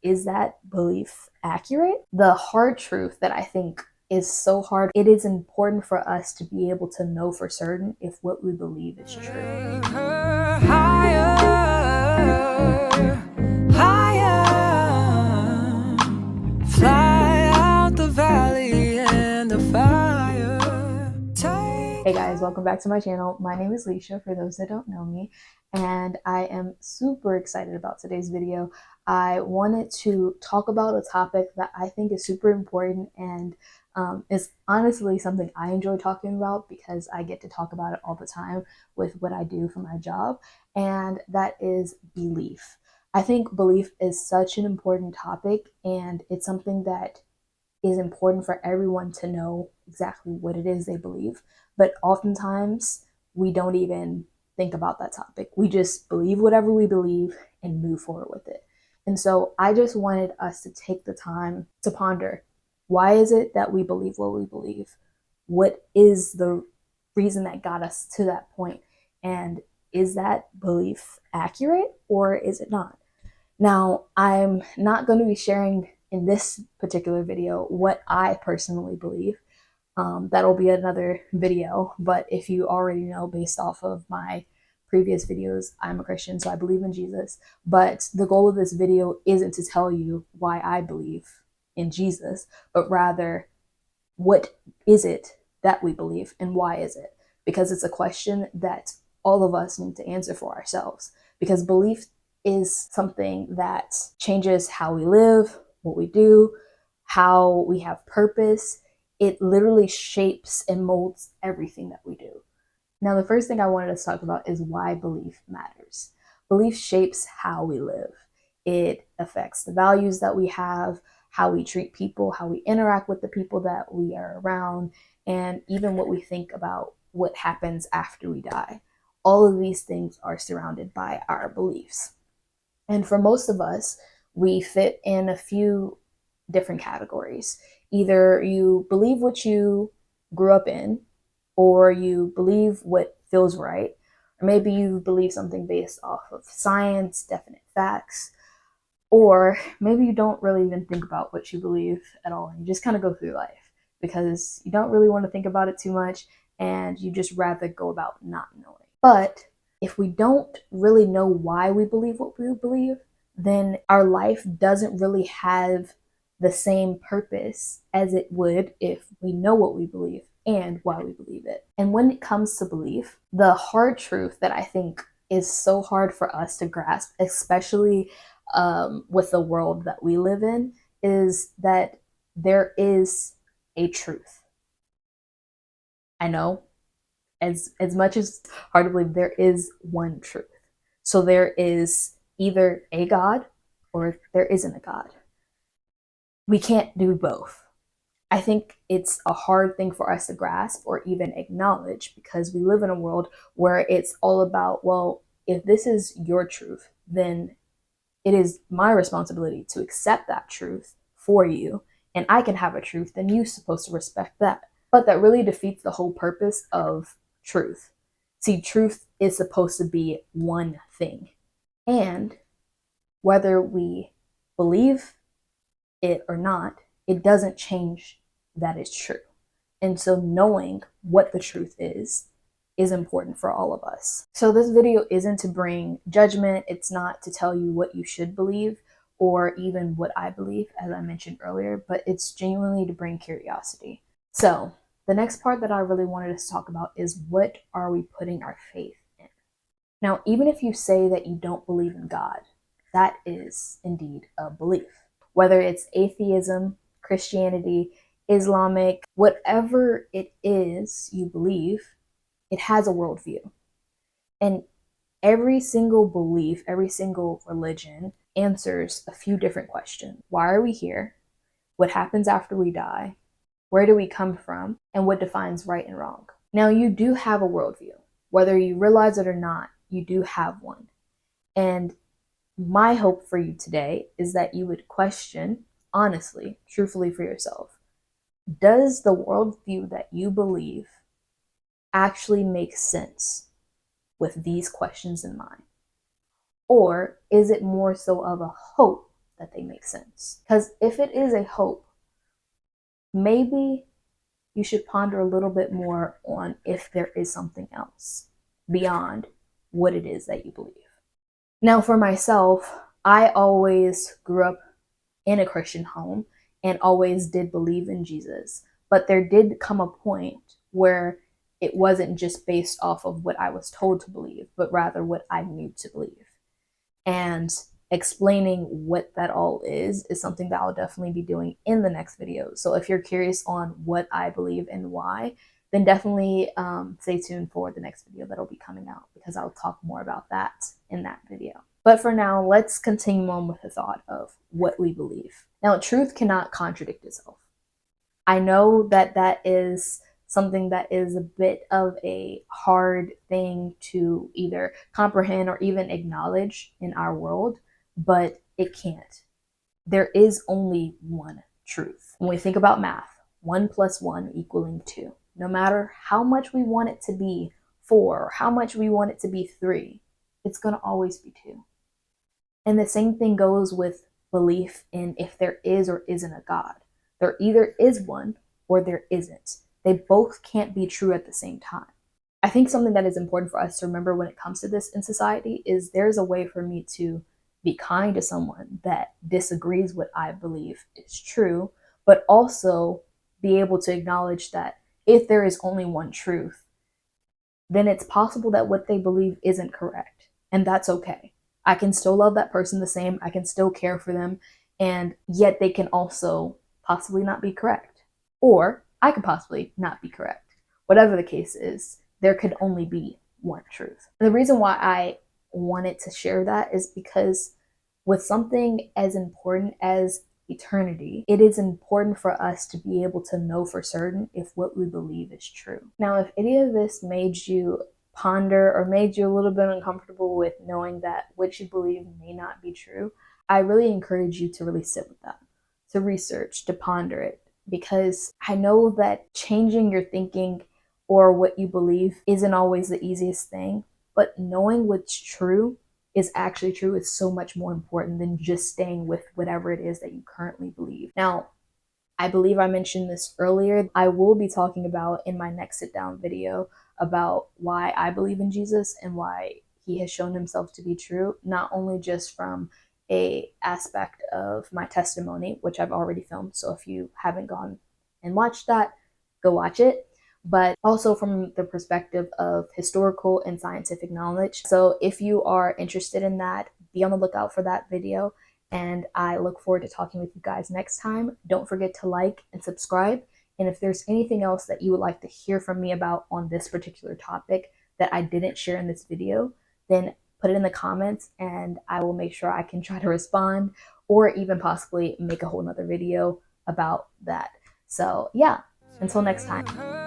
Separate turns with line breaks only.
is that belief accurate? The hard truth that I think is so hard, it is important for us to be able to know for certain if what we believe is true. Higher, higher, fly out the valley and the fire. Hey guys, welcome back to my channel. My name is Leisha, for those that don't know me, and I am super excited about today's video. I wanted to talk about a topic that I think is super important and is honestly something I enjoy talking about because I get to talk about it all the time with what I do for my job, and that is belief. I think belief is such an important topic, and it's something that is important for everyone to know exactly what it is they believe. But oftentimes, we don't even think about that topic. We just believe whatever we believe and move forward with it. And so I just wanted us to take the time to ponder, why is it that we believe what we believe? What is the reason that got us to that point? And is that belief accurate or is it not? Now, I'm not going to be sharing in this particular video what I personally believe. That'll be another video, but if you already know based off of my previous videos, I'm a Christian, so I believe in Jesus. But the goal of this video isn't to tell you why I believe in Jesus, but rather, what is it that we believe and why is it? Because it's a question that all of us need to answer for ourselves. Because belief is something that changes how we live, what we do, how we have purpose. It literally shapes and molds everything that we do. Now, the first thing I wanted to talk about is why belief matters. Belief shapes how we live. It affects the values that we have, how we treat people, how we interact with the people that we are around, and even what we think about what happens after we die. All of these things are surrounded by our beliefs. And for most of us, we fit in a few different categories. Either you believe what you grew up in, or you believe what feels right, or maybe you believe something based off of science, definite facts, or maybe you don't really even think about what you believe at all. You just kind of go through life because you don't really want to think about it too much and you just rather go about not knowing. But if we don't really know why we believe what we believe, then our life doesn't really have the same purpose as it would if we know what we believe and why we believe it. And when it comes to belief, the hard truth that I think is so hard for us to grasp, especially with the world that we live in, is that there is a truth. I know, as much as hard to believe, there is one truth. So there is either a God or there isn't a God. We can't do both. I think it's a hard thing for us to grasp or even acknowledge because we live in a world where it's all about, well, if this is your truth, then it is my responsibility to accept that truth for you. And I can have a truth, then you're supposed to respect that. But that really defeats the whole purpose of truth. See, truth is supposed to be one thing. And whether we believe it or not, it doesn't change that it's true. And so knowing what the truth is important for all of us. So this video isn't to bring judgment. It's not to tell you what you should believe or even what I believe, as I mentioned earlier, but it's genuinely to bring curiosity. So the next part that I really wanted us to talk about is, what are we putting our faith in? Now, even if you say that you don't believe in God, that is indeed a belief. Whether it's atheism, Christianity, Islamic, whatever it is you believe, it has a worldview. And every single belief, every single religion answers a few different questions. Why are we here? What happens after we die? Where do we come from? And what defines right and wrong? Now, you do have a worldview. Whether you realize it or not, you do have one. And my hope for you today is that you would question, honestly, truthfully for yourself, does the worldview that you believe actually make sense with these questions in mind? Or is it more so of a hope that they make sense. Because if it is a hope, maybe you should ponder a little bit more on if there is something else beyond what it is that you believe. Now, for myself, I always grew up in a Christian home and always did believe in Jesus. But there did come a point where it wasn't just based off of what I was told to believe, but rather what I knew to believe. And explaining what that all is something that I'll definitely be doing in the next video. So if you're curious on what I believe and why, then definitely stay tuned for the next video that'll be coming out, because I'll talk more about that in that video. But for now, let's continue on with the thought of what we believe. Now, truth cannot contradict itself. I know that that is something that is a bit of a hard thing to either comprehend or even acknowledge in our world, but it can't. There is only one truth. When we think about math, 1 + 1 equaling 2. No matter how much we want it to be 4 or how much we want it to be 3, it's going to always be 2. And the same thing goes with belief in if there is or isn't a God. There either is one or there isn't. They both can't be true at the same time. I think something that is important for us to remember when it comes to this in society is there's a way for me to be kind to someone that disagrees what I believe is true, but also be able to acknowledge that if there is only one truth, then it's possible that what they believe isn't correct. And that's okay. I can still love that person the same. I can still care for them. And yet they can also possibly not be correct. Or I could possibly not be correct. Whatever the case is, there could only be one truth. And the reason why I wanted to share that is because with something as important as eternity, it is important for us to be able to know for certain if what we believe is true. Now, if any of this made you ponder or made you a little bit uncomfortable with knowing that what you believe may not be true, I really encourage you to really sit with that, to research, to ponder it, because I know that changing your thinking or what you believe isn't always the easiest thing, but knowing what's true is actually true is so much more important than just staying with whatever it is that you currently believe. Now, I believe I mentioned this earlier. I will be talking about in my next sit down video about why I believe in Jesus and why he has shown himself to be true, not only just from a aspect of my testimony, which I've already filmed. So if you haven't gone and watched that, go watch it, but also from the perspective of historical and scientific knowledge. So if you are interested in that, be on the lookout for that video. And I look forward to talking with you guys next time. Don't forget to like and subscribe. And if there's anything else that you would like to hear from me about on this particular topic that I didn't share in this video, then put it in the comments and I will make sure I can try to respond or even possibly make a whole nother video about that. So yeah, until next time.